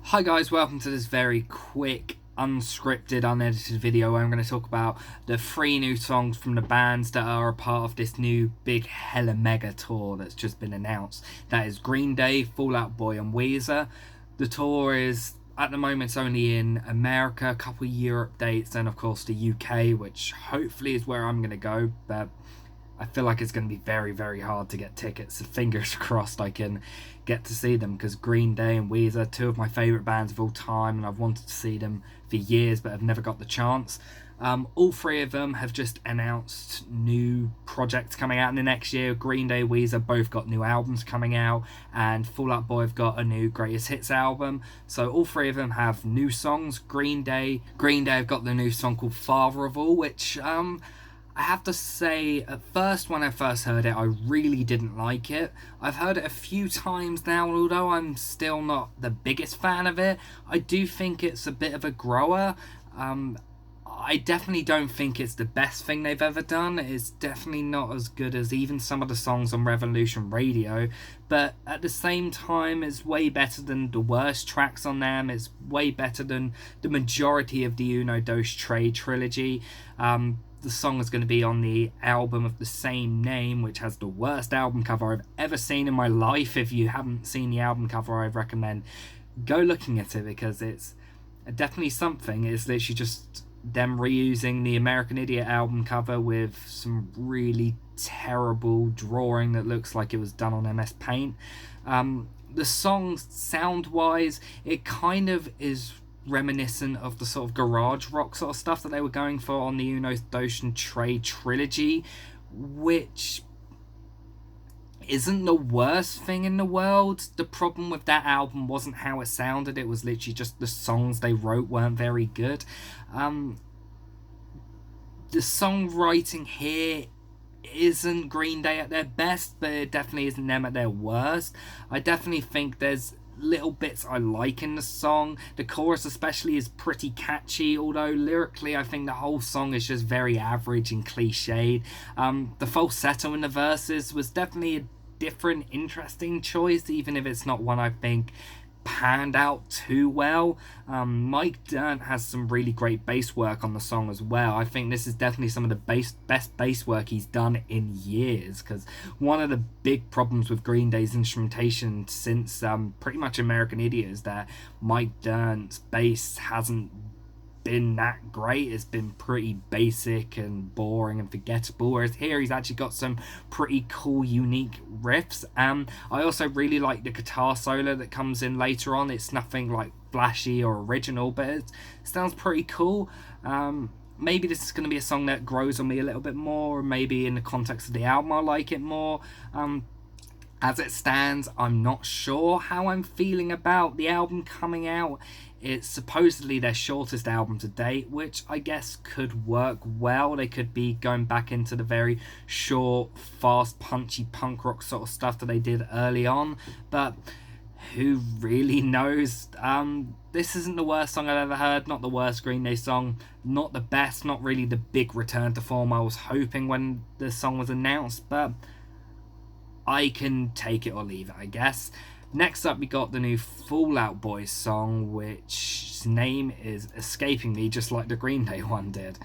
Hi guys, welcome to this very quick, unscripted, unedited video where I'm going to talk about the 3 new songs from the bands that are a part of this new big hella mega tour that's just been announced. That is Green Day, Out Boy and Weezer. The tour is, at the moment, it's only in America, a couple of Europe dates, and of course the UK, which hopefully is where I'm going to go, but I feel like it's going to be very, very hard to get tickets. So fingers crossed I can get to see them, because Green Day and Weezer are 2 of my favourite bands of all time, and I've wanted to see them for years but have never got the chance. All 3 of them have just announced new projects coming out in the next year. Green Day, Weezer both got new albums coming out, and Fall Out Boy have got a new Greatest Hits album. So all 3 of them have new songs. Green Day have got the new song called Father of All, which I have to say, at first, when I first heard it, I really didn't like it. I've heard it a few times now, and although I'm still not the biggest fan of it, I do think it's a bit of a grower. I definitely don't think it's the best thing they've ever done. It's definitely not as good as even some of the songs on Revolution Radio, but at the same time, it's way better than the worst tracks on them. It's way better than the majority of the Uno Dos Tre trilogy. The song is going to be on the album of the same name, which has the worst album cover I've ever seen in my life. If you haven't seen the album cover, I recommend go looking at it, because it's definitely something. It's literally just them reusing the American Idiot album cover with some really terrible drawing that looks like it was done on MS Paint. The song, sound-wise, it kind of is reminiscent of the sort of garage rock sort of stuff that they were going for on the Uno Dos Tre trilogy, which isn't the worst thing in the world. The problem with that album wasn't how it sounded, it was literally just the songs they wrote weren't very good. The songwriting here isn't Green Day at their best, but it definitely isn't them at their worst. I definitely think there's little bits I like in the song. The chorus especially is pretty catchy, although lyrically I think the whole song is just very average and cliched. The falsetto in the verses was definitely a different, interesting choice, even if it's not one I think panned out too well. Mike Dirnt has some really great bass work on the song as well. I think this is definitely some of the best bass work he's done in years, because one of the big problems with Green Day's instrumentation since pretty much American Idiot is that Mike Dirnt's bass hasn't been that great. It's been pretty basic and boring and forgettable, whereas here he's actually got some pretty cool, unique riffs. I also really like the guitar solo that comes in later on. It's nothing like flashy or original, but it sounds pretty cool. Maybe this is going to be a song that grows on me a little bit more, or maybe in the context of the album I like it more. As it stands, I'm not sure how I'm feeling about the album coming out. It's supposedly their shortest album to date, which I guess could work well. They could be going back into the very short, fast, punchy punk rock sort of stuff that they did early on, but who really knows? This isn't the worst song I've ever heard, not the worst Green Day song, not the best, not really the big return to form I was hoping when the song was announced, but I can take it or leave it, I guess. Next up, we got the new Fall Out Boy song, which name is escaping me, just like the Green Day one did.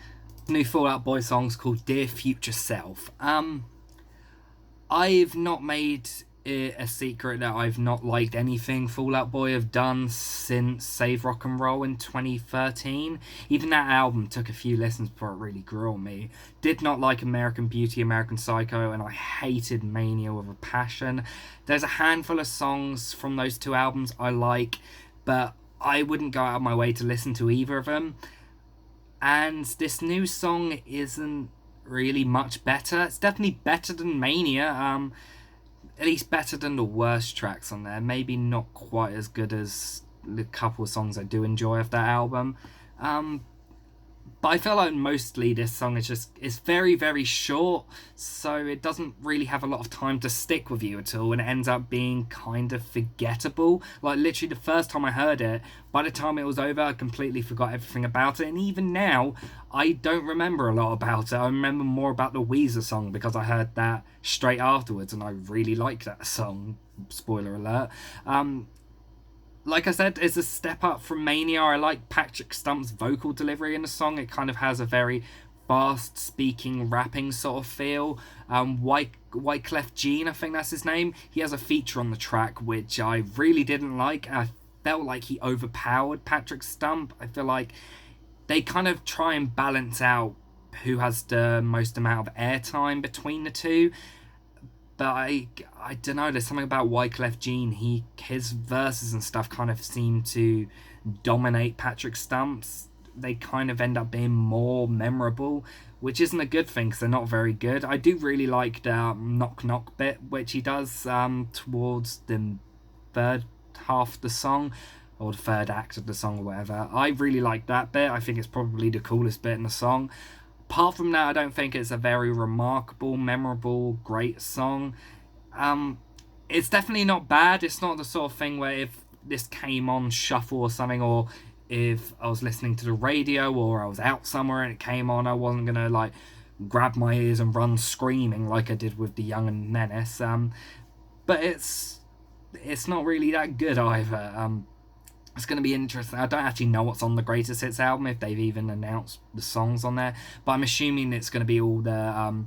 The new Fall Out Boy song's called Dear Future Self. I've not made it a secret that I've not liked anything Fall Out Boy have done since Save Rock and Roll in 2013. Even that album took a few listens before it really grew on me. Did not like American Beauty, American Psycho, and I hated Mania with a passion. There's a handful of songs from those 2 albums I like, but I wouldn't go out of my way to listen to either of them. And this new song isn't really much better. It's definitely better than Mania, at least better than the worst tracks on there. Maybe not quite as good as the couple of songs I do enjoy of that album. But I feel like mostly this song is very, very short, so it doesn't really have a lot of time to stick with you at all, and it ends up being kind of forgettable. Like, literally the first time I heard it, by the time it was over, I completely forgot everything about it, and even now, I don't remember a lot about it. I remember more about the Weezer song, because I heard that straight afterwards, and I really like that song. Spoiler alert. like I said, it's a step up from Mania. I like Patrick Stump's vocal delivery in the song. It kind of has a very fast speaking, rapping sort of feel. Wyclef Jean, I think that's his name. He has a feature on the track which I really didn't like. I felt like he overpowered Patrick Stump. I feel like they kind of try and balance out who has the most amount of airtime between the two. But I don't know. There's something about Wyclef Jean. His verses and stuff kind of seem to dominate Patrick Stump's. They kind of end up being more memorable, which isn't a good thing because they're not very good. I do really like the knock knock bit which he does towards the third half of the song, or the third act of the song, or whatever. I really like that bit. I think it's probably the coolest bit in the song. Apart from that, I don't think it's a very remarkable, memorable, great song. It's definitely not bad. It's not the sort of thing where if this came on shuffle or something, or if I was listening to the radio or I was out somewhere and it came on, I wasn't gonna like grab my ears and run screaming like I did with The Young and Menace. But it's not really that good either. It's going to be interesting. I don't actually know what's on the Greatest Hits album, if they've even announced the songs on there, but I'm assuming it's going to be all the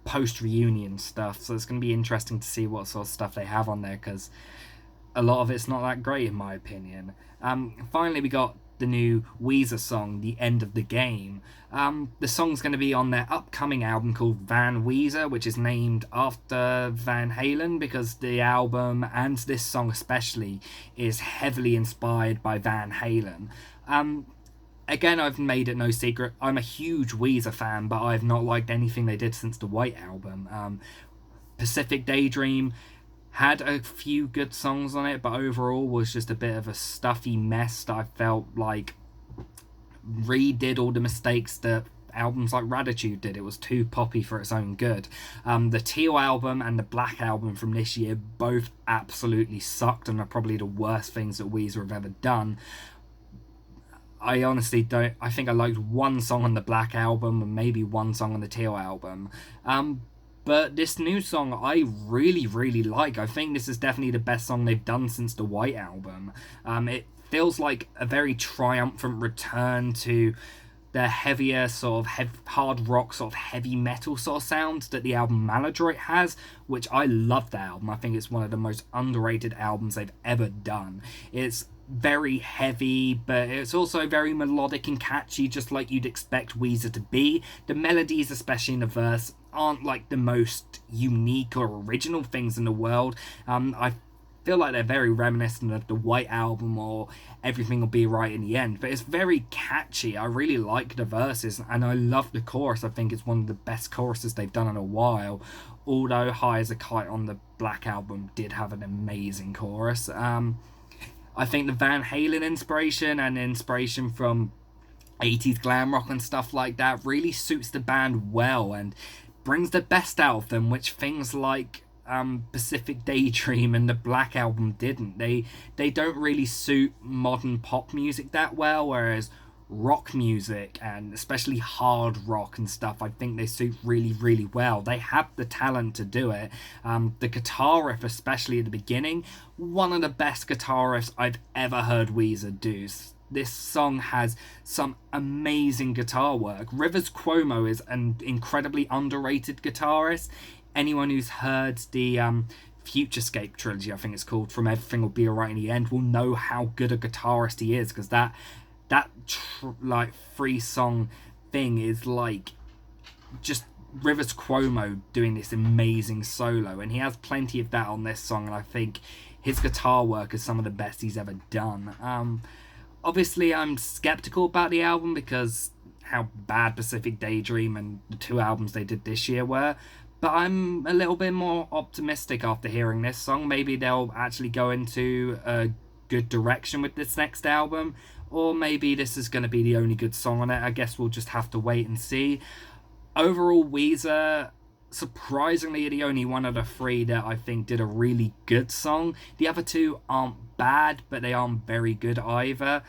post-reunion stuff, so it's going to be interesting to see what sort of stuff they have on there, because a lot of it's not that great in my opinion. Finally, we got the new Weezer song, The End of the Game. The song's going to be on their upcoming album called Van Weezer, which is named after Van Halen, because the album, and this song especially, is heavily inspired by Van Halen. Again, I've made it no secret, I'm a huge Weezer fan, but I've not liked anything they did since the White Album. Pacific Daydream had a few good songs on it, but overall was just a bit of a stuffy mess that I felt like redid all the mistakes that albums like Raditude did. It was too poppy for its own good. The Teal album and the Black album from this year both absolutely sucked and are probably the worst things that Weezer have ever done. I honestly don't... I think I liked one song on the Black album and maybe one song on the Teal album. But this new song I really, really like. I think this is definitely the best song they've done since the White Album. It feels like a very triumphant return to the heavier sort of hard rock, sort of heavy metal sort of sound that the album Maladroit has, which I love that album. I think it's one of the most underrated albums they've ever done. It's very heavy, but it's also very melodic and catchy, just like you'd expect Weezer to be. The melodies, especially in the verse, aren't like the most unique or original things in the world. I feel like they're very reminiscent of the White Album or Everything Will Be Right in the End, but it's very catchy. I really like the verses and I love the chorus. I think it's one of the best choruses they've done in a while, although High as a Kite on the Black Album did have an amazing chorus. I think the Van Halen inspiration and inspiration from 80s glam rock and stuff like that really suits the band well and brings the best out of them, which things like Pacific Daydream and the Black Album didn't. They don't really suit modern pop music that well, whereas rock music and especially hard rock and stuff, I think they suit really, really well. They have the talent to do it. The guitar riff, especially at the beginning, one of the best guitar riffs I've ever heard Weezer do. This song has some amazing guitar work. Rivers Cuomo is an incredibly underrated guitarist. Anyone who's heard the Futurescape trilogy, I think it's called, From Everything Will Be Alright in the End, will know how good a guitarist he is, because that like 3-song thing is like just Rivers Cuomo doing this amazing solo, and he has plenty of that on this song, and I think his guitar work is some of the best he's ever done. Obviously I'm skeptical about the album because how bad Pacific Daydream and the 2 albums they did this year were, but I'm a little bit more optimistic after hearing this song. Maybe they'll actually go into a good direction with this next album, or maybe this is going to be the only good song on it. I guess we'll just have to wait and see. Overall, Weezer, surprisingly, are the only one of the 3 that I think did a really good song. The other 2 aren't bad, but they aren't very good either.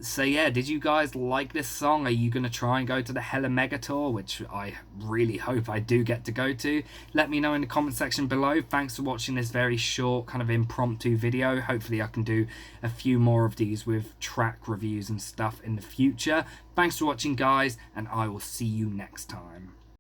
So yeah, did you guys like this song? Are you going to try and go to the Hella Mega Tour, which I really hope I do get to go to? Let me know in the comment section below. Thanks for watching this very short kind of impromptu video. Hopefully I can do a few more of these with track reviews and stuff in the future. Thanks for watching, guys, and I will see you next time.